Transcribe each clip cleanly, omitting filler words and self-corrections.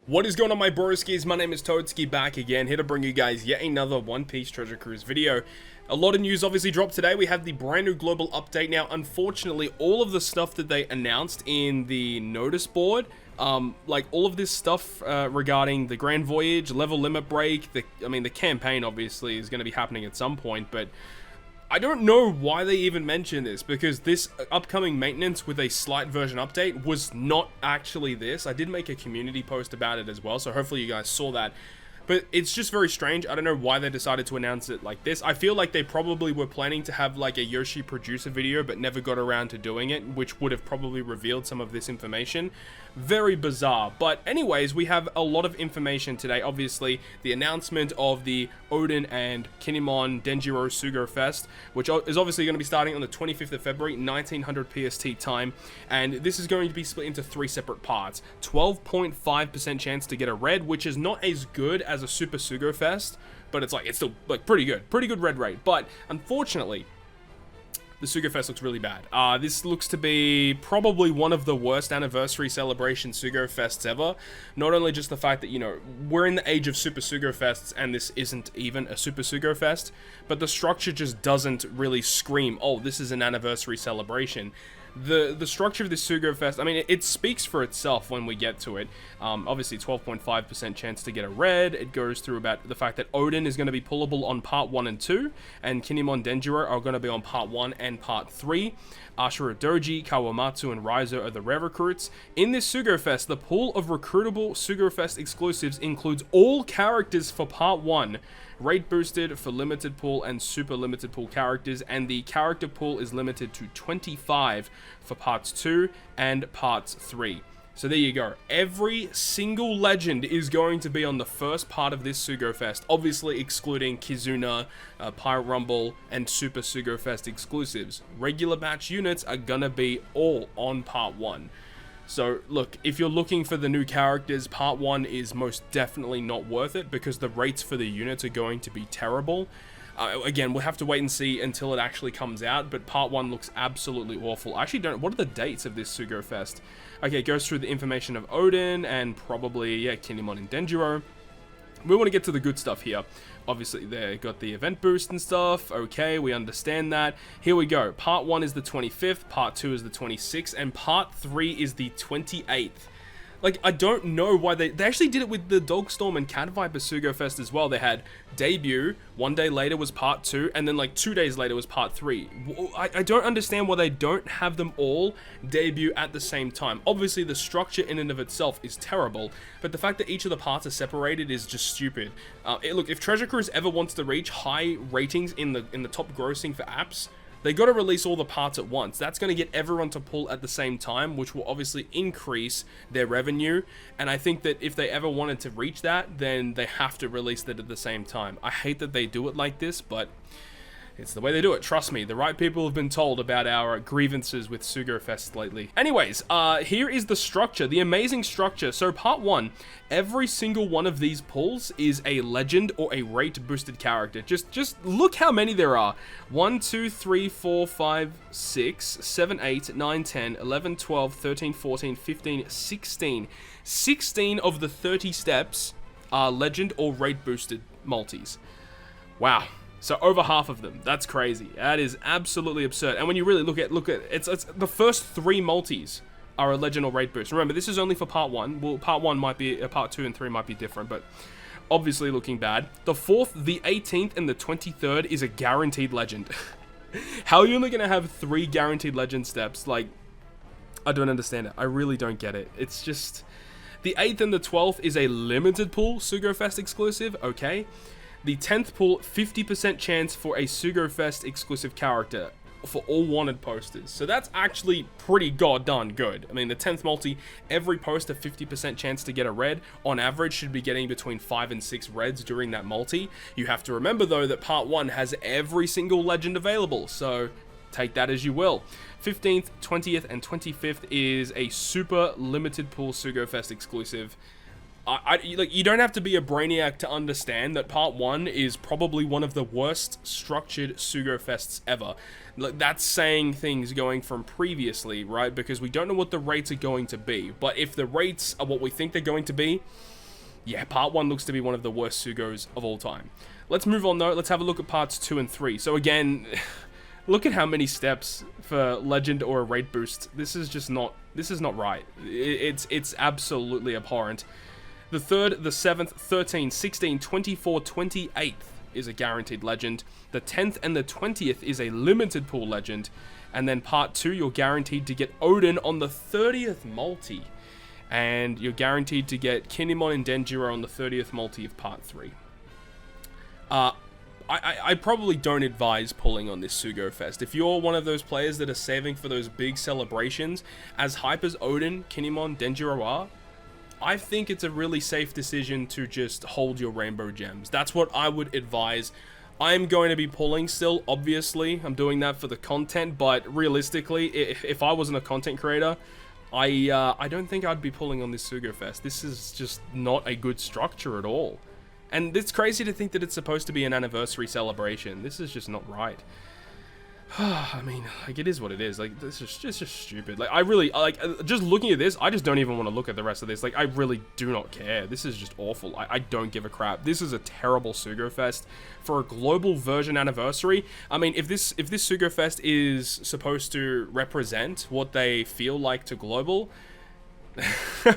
What is going on, my broskiis? My name is Toadskii, back again, here to bring you guys yet another One Piece Treasure Cruise video. A lot of news obviously dropped today. We have the brand new global update. Now, unfortunately, all of the stuff that they announced in the notice board, like all of this stuff regarding the Grand Voyage, level limit break, the campaign obviously is going to be happening at some point, but I don't know why they even mention this, because this upcoming maintenance with a slight version update was not actually this. I did make a community post about it as well, so hopefully you guys saw that. But it's just very strange. I don't know why they decided to announce it like this. I feel like they probably were planning to have like a Yoshi producer video, but never got around to doing it, which would have probably revealed some of this information. Very bizarre. But anyways, we have a lot of information today. Obviously, the announcement of the Oden and Kinemon Denjiro Sugo Fest, which is obviously going to be starting on the 25th of February, 1900 PST time. And this is going to be split into 3 separate parts. 12.5% chance to get a red, which is not as good as a Super Sugo Fest, but it's still like pretty good red rate. But unfortunately, the Sugo Fest looks really bad. This looks to be probably one of the worst anniversary celebration Sugo Fests ever. Not only just the fact that, you know, we're in the age of Super Sugo Fests and this isn't even a Super Sugo Fest, but the structure just doesn't really scream, oh, this is an anniversary celebration. The structure of this Sugo Fest, I mean, it speaks for itself when we get to it. Obviously, 12.5% chance to get a red. It goes through about the fact that Oden is going to be pullable on part 1 and 2, and Kinemon Denjiro are going to be on part 1 and part 3. Ashira Doji, Kawamatsu, and Raizo are the rare recruits. In this Sugo Fest, the pool of recruitable Sugo Fest exclusives includes all characters for part 1, rate boosted for limited pool and super limited pool characters, and the character pool is limited to 25 for parts 2 and parts 3. So there you go. Every single legend is going to be on the first part of this Sugo Fest, obviously excluding Kizuna, Pirate Rumble, and Super Sugo Fest exclusives. Regular batch units are gonna be all on part 1. So, look, if you're looking for the new characters, part 1 is most definitely not worth it, because the rates for the units are going to be terrible. Again, we'll have to wait and see until it actually comes out, but part 1 looks absolutely awful. I actually don't... What are the dates of this Sugo Fest? Okay, it goes through the information of Oden, and probably, yeah, Kinemon and Denjiro. We want to get to the good stuff here. Obviously, they got the event boost and stuff. Okay, we understand that. Here we go. Part 1 is the 25th, Part 2 is the 26th, and Part 3 is the 28th. Like, I don't know why they actually did it with the Dogstorm and Cat Viper Sugo Fest as well. They had debut, 1 day later was part 2, and then like 2 days later was part 3. I don't understand why they don't have them all debut at the same time. Obviously, the structure in and of itself is terrible, but the fact that each of the parts are separated is just stupid. Look, if Treasure Cruise ever wants to reach high ratings in the top grossing for apps, they got to release all the parts at once. That's going to get everyone to pull at the same time, which will obviously increase their revenue. And I think that if they ever wanted to reach that, then they have to release that at the same time. I hate that they do it like this, but it's the way they do it. Trust me, the right people have been told about our grievances with Sugo Fest lately. Anyways, here is the structure, the amazing structure. So part 1, every single one of these pulls is a legend or a rate boosted character. Just look how many there are. 1, 2, 3, 4, 5, 6, 7, 8, 9, 10, 11, 12, 13, 14, 15, 16. 16 of the 30 steps are legend or rate boosted multis. Wow. So over half of them. That's crazy. That is absolutely absurd. And when you really look at it's the first 3 multis are a legend or rate boost. Remember, this is only for part 1. Well, part 1 might be part 2 and 3 might be different, but obviously looking bad. The 4th, the 18th, and the 23rd is a guaranteed legend. How are you only gonna have 3 guaranteed legend steps? Like, I don't understand it. I really don't get it. It's just the 8th and the 12th is a limited pool Sugo Fest exclusive. Okay. The 10th pull, 50% chance for a Sugo Fest exclusive character for all wanted posters. So that's actually pretty goddamn good. I mean, the 10th multi, every poster 50% chance to get a red. On average, should be getting between 5 and 6 reds during that multi. You have to remember, though, that part 1 has every single legend available. So take that as you will. 15th, 20th, and 25th is a super limited pool Sugo Fest exclusive. like, you don't have to be a brainiac to understand that part 1 is probably one of the worst structured Sugo Fests ever. Like, that's saying things going from previously, right? Because we don't know what the rates are going to be. But if the rates are what we think they're going to be, yeah, part 1 looks to be one of the worst Sugos of all time. Let's move on, though. Let's have a look at parts 2 and 3. So again, look at how many steps for Legend or a rate boost. This is just not, this is not right. It's absolutely abhorrent. The 3rd, the 7th, 13, 16, 24, 28th is a guaranteed Legend. The 10th and the 20th is a limited pool Legend. And then part 2, you're guaranteed to get Odin on the 30th multi. And you're guaranteed to get Kinemon and Denjiro on the 30th multi of part 3. I probably don't advise pulling on this Sugo Fest. If you're one of those players that are saving for those big celebrations, as hype as Odin, Kinemon, Denjiro are, I think it's a really safe decision to just hold your rainbow gems. That's what I would advise. I'm going to be pulling still, obviously. I'm doing that for the content, but realistically, if I wasn't a content creator, I don't think I'd be pulling on this Sugo Fest. This is just not a good structure at all. And it's crazy to think that it's supposed to be an anniversary celebration. This is just not right. I mean, like, it is what it is. Like, this is just stupid. Like, I really, like, just looking at this, I just don't even want to look at the rest of this. Like, I really do not care. This is just awful. I don't give a crap. This is a terrible Sugo Fest for a global version anniversary. I mean, if this Sugo Fest is supposed to represent what they feel like to global,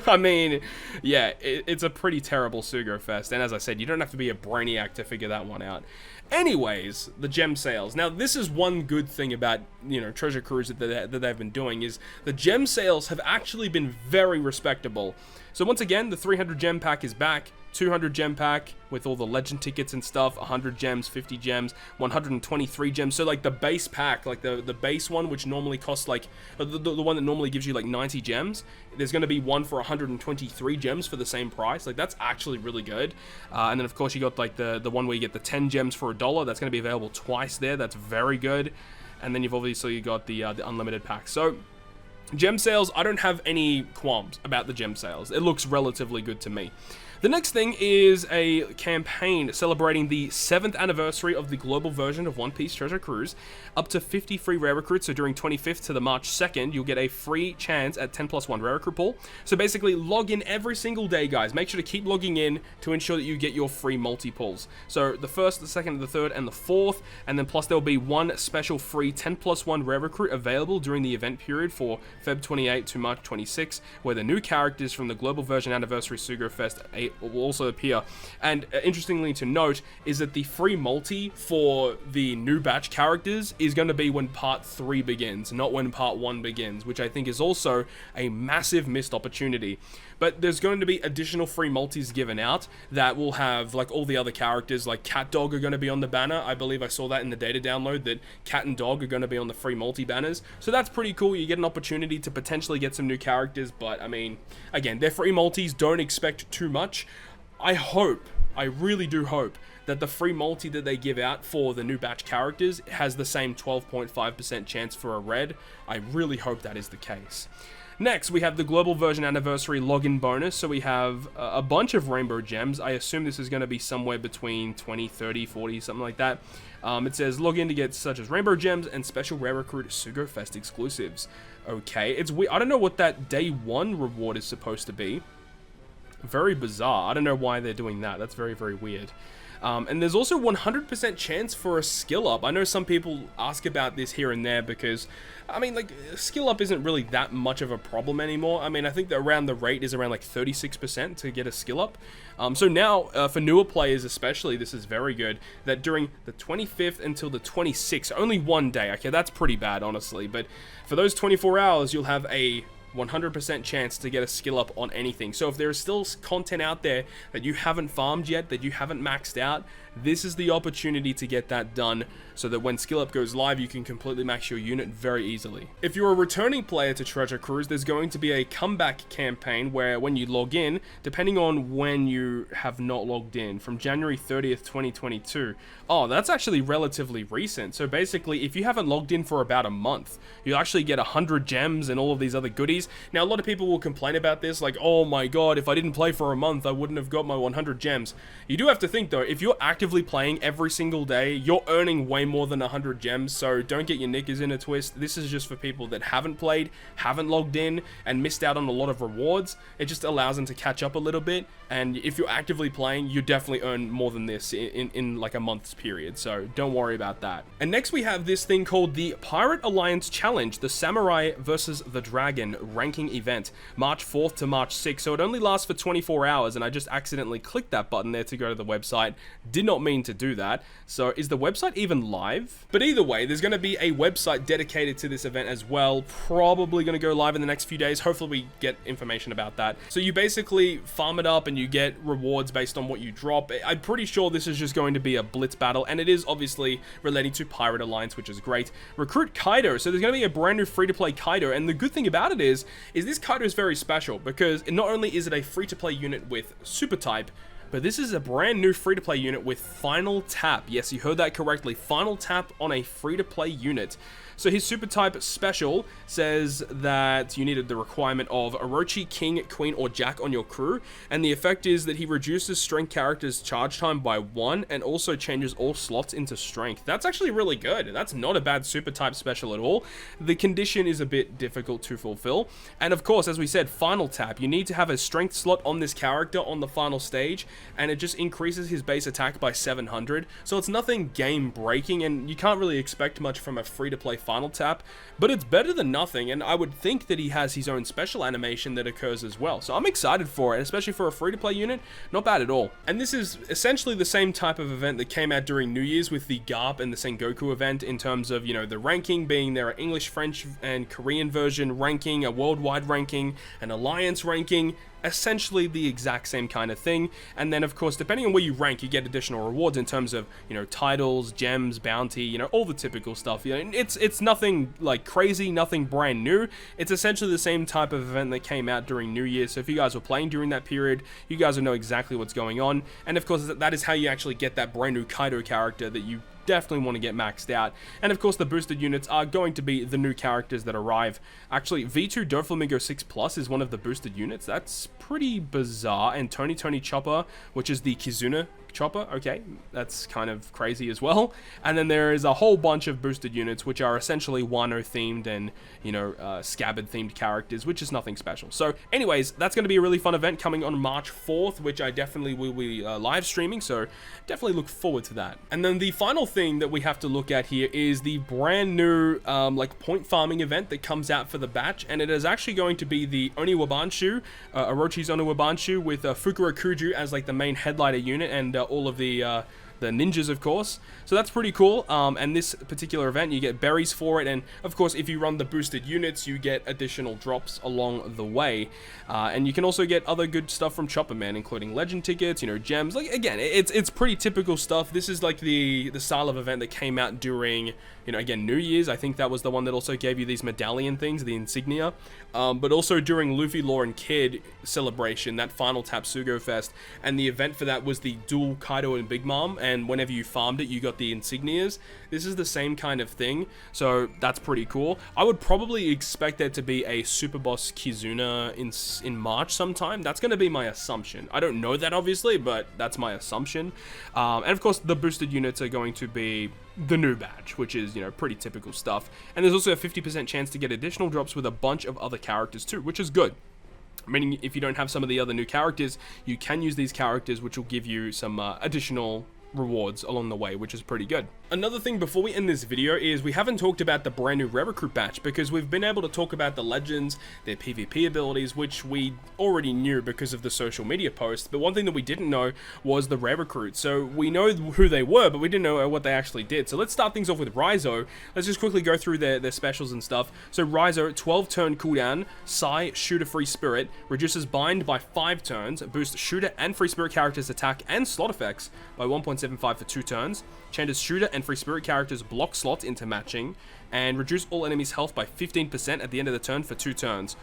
I mean, yeah, it's a pretty terrible Sugo Fest. And as I said, you don't have to be a brainiac to figure that one out. Anyways, the gem sales. Now, this is one good thing about, you know, Treasure Cruise that they've been doing, is the gem sales have actually been very respectable. So once again, the 300 gem pack is back. 200 gem pack with all the legend tickets and stuff, 100 gems, 50 gems, 123 gems. So like the base pack, like the base one, which normally costs like, the one that normally gives you like 90 gems, there's going to be one for 123 gems for the same price. Like, that's actually really good. And then of course you got like the one where you get the 10 gems for $1. That's going to be available twice there. That's very good. And then you've obviously got the unlimited pack. So gem sales, I don't have any qualms about the gem sales. It looks relatively good to me. The next thing is a campaign celebrating the 7th anniversary of the global version of One Piece Treasure Cruise. Up to 50 free rare recruits, so during 25th to the March 2nd, you'll get a free chance at 10+1 rare recruit pool. So basically, log in every single day, guys. Make sure to keep logging in to ensure that you get your free multi-pulls. So the 1st, the 2nd, the 3rd, and the 4th, and then plus there'll be one special free 10+1 rare recruit available during the event period for Feb 28 to March 26, where the new characters from the global version anniversary Sugo Fest will also appear. And interestingly to note is that the free multi for the new batch characters is going to be when part 3 begins, not when part 1 begins, which I think is also a massive missed opportunity. But there's going to be additional free multis given out that will have like all the other characters, like Cat Dog are going to be on the banner. I believe I saw that in the data download, that Cat and Dog are going to be on the free multi banners. So that's pretty cool. You get an opportunity to potentially get some new characters, but I mean, again, they're free multis. Don't expect too much. I really do hope that the free multi that they give out for the new batch characters has the same 12.5% chance for a red. I really hope that is the case. Next, we have the global version anniversary login bonus. So we have a bunch of rainbow gems. I assume this is going to be somewhere between 20, 30, 40, something like that. It says log in to get such as rainbow gems and special rare recruit Sugo Fest exclusives. Okay, it's weird. I don't know what that day 1 reward is supposed to be. Very bizarre. I don't know why they're doing that. That's very, very weird. And there's also 100% chance for a skill up. I know some people ask about this here and there because, I mean, like, skill up isn't really that much of a problem anymore. I mean, I think that around the rate is around like 36% to get a skill up. So now, for newer players especially, this is very good, that during the 25th until the 26th, only one day, okay, that's pretty bad, honestly, but for those 24 hours, you'll have a 100% chance to get a skill up on anything. So if there is still content out there that you haven't farmed yet, that you haven't maxed out, this is the opportunity to get that done so that when skill up goes live, you can completely max your unit very easily. If you're a returning player to Treasure Cruise, there's going to be a comeback campaign where when you log in, depending on when you have not logged in, from January 30th, 2022. Oh, that's actually relatively recent. So basically, if you haven't logged in for about a month, you'll actually get 100 gems and all of these other goodies. Now, a lot of people will complain about this, like, oh my god, if I didn't play for a month, I wouldn't have got my 100 gems. You do have to think though, if you're actively playing every single day, you're earning way more than 100 gems, so don't get your knickers in a twist. This is just for people that haven't played, haven't logged in, and missed out on a lot of rewards. It just allows them to catch up a little bit, and if you're actively playing, you definitely earn more than this in like a month's period, so don't worry about that. And next we have this thing called the Pirate Alliance Challenge, the Samurai versus the Dragon ranking event, March 4th to March 6th, so it only lasts for 24 hours, and I just accidentally clicked that button there to go to the website. Did not mean to do that. So is the website even live? But either way, there's going to be a website dedicated to this event as well, probably going to go live in the next few days. Hopefully we get information about that. So you basically farm it up and you get rewards based on what you drop. I'm pretty sure this is just going to be a blitz battle, and it is obviously relating to Pirate Alliance, which is great. Recruit Kaido. So there's going to be a brand new free-to-play Kaido, and the good thing about it is this Kaido is very special because not only is it a free-to-play unit with super type, but this is a brand new free-to-play unit with Final Tap. Yes, you heard that correctly. Final Tap on a free-to-play unit. So his super type special says that you needed the requirement of Orochi, King, Queen, or Jack on your crew, and the effect is that he reduces strength characters' charge time by 1 and also changes all slots into strength. That's actually really good. That's not a bad super type special at all. The condition is a bit difficult to fulfill, and of course, as we said, Final Tap. You need to have a strength slot on this character on the final stage, and it just increases his base attack by 700, so it's nothing game breaking, and you can't really expect much from a free-to-play Final Tap, but it's better than nothing, and I would think that he has his own special animation that occurs as well, so I'm excited for it, especially for a free-to-play unit. Not bad at all. And this is essentially the same type of event that came out during New Year's with the Garp and the Sengoku event, in terms of, you know, the ranking being there, English, French, and Korean version ranking, a worldwide ranking, an alliance ranking, essentially the exact same kind of thing. And then of course, depending on where you rank, you get additional rewards in terms of, you know, titles, gems, bounty, you know, all the typical stuff. You know, it's nothing like crazy, nothing brand new. It's essentially the same type of event that came out during New Year. So if you guys were playing during that period, you guys will know exactly what's going on. And of course, that is how you actually get that brand new Kaido character that you definitely want to get maxed out. And of course, the boosted units are going to be the new characters that arrive. Actually, V2 Doflamingo 6 Plus is one of the boosted units. That's pretty bizarre. And Tony Chopper, which is the Kizuna Chopper, okay, that's kind of crazy as well. And then there is a whole bunch of boosted units which are essentially Wano themed and, you know, Scabbard themed characters, which is nothing special. So anyways, that's going to be a really fun event coming on March 4th, which I definitely will be live streaming, so definitely look forward to that. And then the final thing that we have to look at here is the brand new like point farming event that comes out for the batch, and it is actually going to be the Oniwabanshu, Orochi's Oniwabanshu, with Fukuro Kuju as like the main headliner unit, and all of the ninjas, of course. So that's pretty cool. And this particular event, you get berries for it, and of course, if you run the boosted units, you get additional drops along the way. And you can also get other good stuff from Chopper Man, including legend tickets, you know, gems. Like, again, it's pretty typical stuff. This is like the style of event that came out during, you know, again, New Year's. I think that was the one that also gave you these medallion things, the insignia. But also during Luffy, Law, and Kid celebration, that final Tap Sugo Fest, and the event for that was the dual Kaido and Big Mom, and whenever you farmed it, you got the insignias. This is the same kind of thing, so that's pretty cool. I would probably expect there to be a Super Boss Kizuna in March sometime. That's going to be my assumption. I don't know that, obviously, but that's my assumption. And of course, the boosted units are going to be the new batch, which is, you know, pretty typical stuff. And there's also a 50% chance to get additional drops with a bunch of other characters too, which is good. Meaning, if you don't have some of the other new characters, you can use these characters, which will give you some additional rewards along the way, which is pretty good. Another thing before we end this video is we haven't talked about the brand new Red Recruit batch, because we've been able to talk about the legends, their PvP abilities, which we already knew because of the social media posts, but one thing that we didn't know was the Red Recruit. So we know who they were, but we didn't know what they actually did. So let's start things off with Raizo. Let's just quickly go through their specials and stuff. So Raizo, 12 turn cooldown, Sai, Shooter, Free Spirit, reduces bind by 5 turns, boosts Shooter and Free Spirit characters attack and slot effects by 1.7 0.75 for 2 turns, changes shooter and free spirit characters block slots into matching, and reduce all enemies' health by 15% at the end of the turn for 2 turns.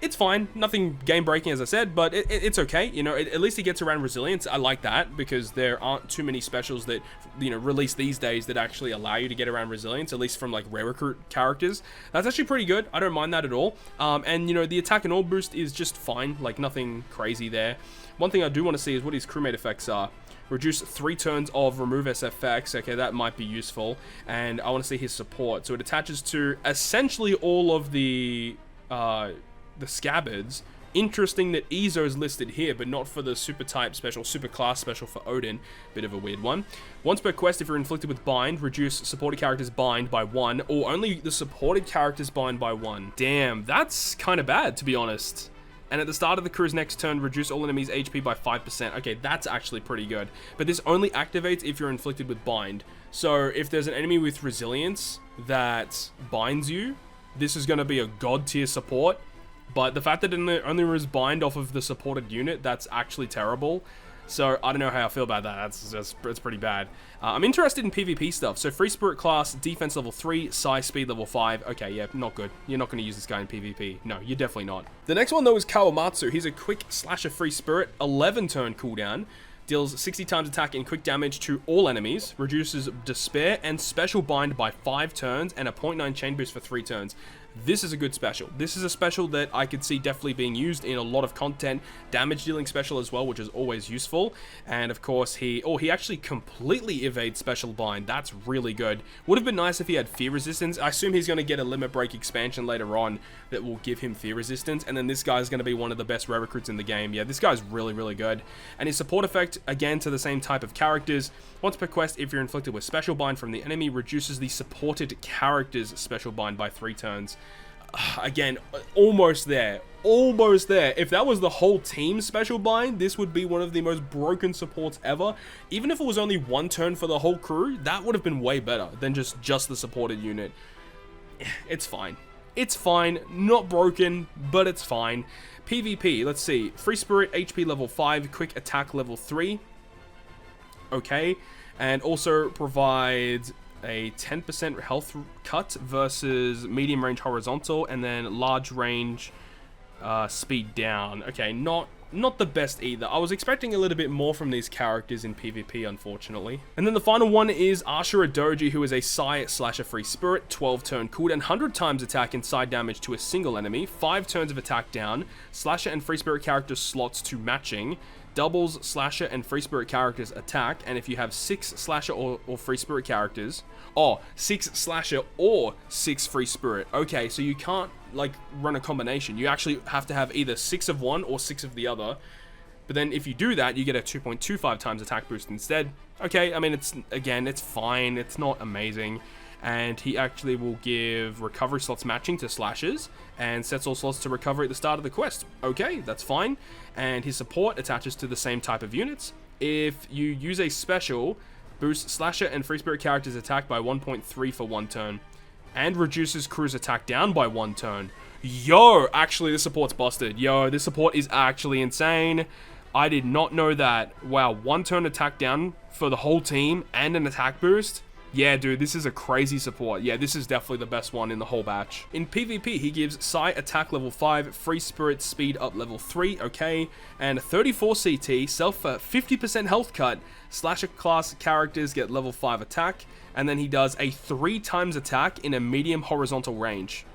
It's fine, nothing game breaking as I said, but it's okay, you know, at least it gets around resilience. I like that, because there aren't too many specials that, you know, release these days that actually allow you to get around resilience, at least from like rare recruit characters. That's actually pretty good, I don't mind that at all. And you know, the attack and all boost is just fine, like nothing crazy there. One thing I do want to see is what his crewmate effects are. Reduce 3 turns of remove SFX, okay, that might be useful. And I want to see his support, so it attaches to essentially all of the scabbards. Interesting that Izo is listed here, but not for the super type special, super class special for Odin. Bit of a weird one. Once per quest, if you're inflicted with bind, reduce supported characters bind by 1, or only the supported characters bind by 1. Damn, that's kind of bad, to be honest. And at the start of the crew's next turn, reduce all enemies' HP by 5%. Okay, that's actually pretty good. But this only activates if you're inflicted with bind. So if there's an enemy with resilience that binds you, this is going to be a god tier support. But the fact that it only removes bind off of the supported unit, that's actually terrible. So I don't know how I feel about that. That's pretty bad. I'm interested in PvP stuff. So free spirit class, defense level 3, psi speed level 5. Okay, yeah, not good. You're not going to use this guy in PvP. No, you're definitely not. The next one though is Kawamatsu. He's a quick slasher free spirit, 11 turn cooldown. Deals 60 times attack and quick damage to all enemies, reduces despair and special bind by 5 turns, and a 0.9 chain boost for 3 turns. This is a good special. This is a special that I could see definitely being used in a lot of content. Damage dealing special as well, which is always useful. And of course he actually completely evades special bind. That's really good. Would have been nice if he had fear resistance. I assume he's going to get a limit break expansion later on that will give him fear resistance. And then this guy's going to be one of the best rare recruits in the game. Yeah, this guy's really, really good. And his support effect, again, to the same type of characters. Once per quest, if you're inflicted with special bind from the enemy, reduces the supported character's special bind by 3 turns. Again, almost there. Almost there. If that was the whole team special bind, this would be one of the most broken supports ever. Even if it was only 1 turn for the whole crew, that would have been way better than just the supported unit. It's fine. It's fine. Not broken, but it's fine. PvP, let's see. Free Spirit, HP level 5, quick attack level 3. Okay. And also provides a 10% health cut versus medium range horizontal, and then large range speed down. Okay, not the best either. I was expecting a little bit more from these characters in PvP, unfortunately. And then the final one is Ashira Doji, who is a psi slasher free spirit, 12 turn cooldown, 100 times attack and side damage to a single enemy, 5 turns of attack down, slasher and free spirit character slots to matching, doubles slasher and free spirit characters attack, and if you have 6 slasher or free spirit characters, 6 slasher or 6 free spirit. Okay, so you can't like run a combination. You actually have to have either 6 of one or 6 of the other. But then if you do that, you get a 2.25 times attack boost instead. Okay, I mean, it's fine. It's not amazing. And he actually will give recovery slots matching to slashers and sets all slots to recover at the start of the quest. Okay, that's fine. And his support attaches to the same type of units. If you use a special, boost slasher and free spirit characters attack by 1.3 for 1 turn, and reduces crew's attack down by 1 turn. Yo, actually this support's busted. Yo, this support is actually insane. I did not know that. Wow, 1 turn attack down for the whole team and an attack boost. Yeah, dude, this is a crazy support. Yeah, this is definitely the best one in the whole batch. In PvP, he gives Psi attack level 5, free spirit speed up level 3, okay, and 34 CT, self 50% health cut, slasher class characters get level 5 attack, and then he does a 3 times attack in a medium horizontal range.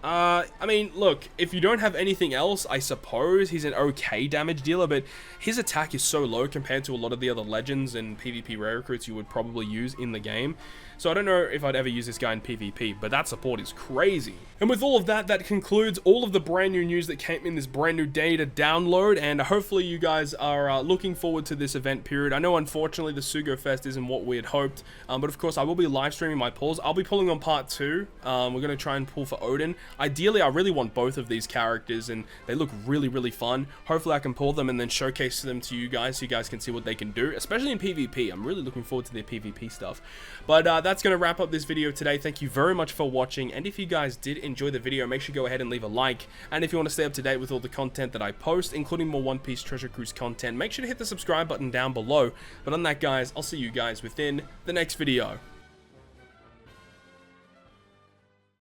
I mean, look, if you don't have anything else, I suppose he's an okay damage dealer, but his attack is so low compared to a lot of the other legends and PvP rare recruits you would probably use in the game. So I don't know if I'd ever use this guy in PvP, but that support is crazy. And with all of that, that concludes all of the brand new news that came in this brand new day to download, and hopefully you guys are looking forward to this event period. I know unfortunately the Sugo Fest isn't what we had hoped, but of course I will be live streaming my pulls. I'll be pulling on part 2. We're going to try and pull for Odin. ideally I really want both of these characters, and they look really fun. Hopefully I can pull them and then showcase them to you guys so you guys can see what they can do, especially in PvP. I'm really looking forward to their PvP stuff. But that's going to wrap up this video today. Thank you very much for watching, and if you guys did enjoy the video, make sure you go ahead and leave a like, and if you want to stay up to date with all the content that I post, including more One Piece Treasure Cruise content, make sure to hit the subscribe button down below. But on that, guys, I'll see you guys within the next video.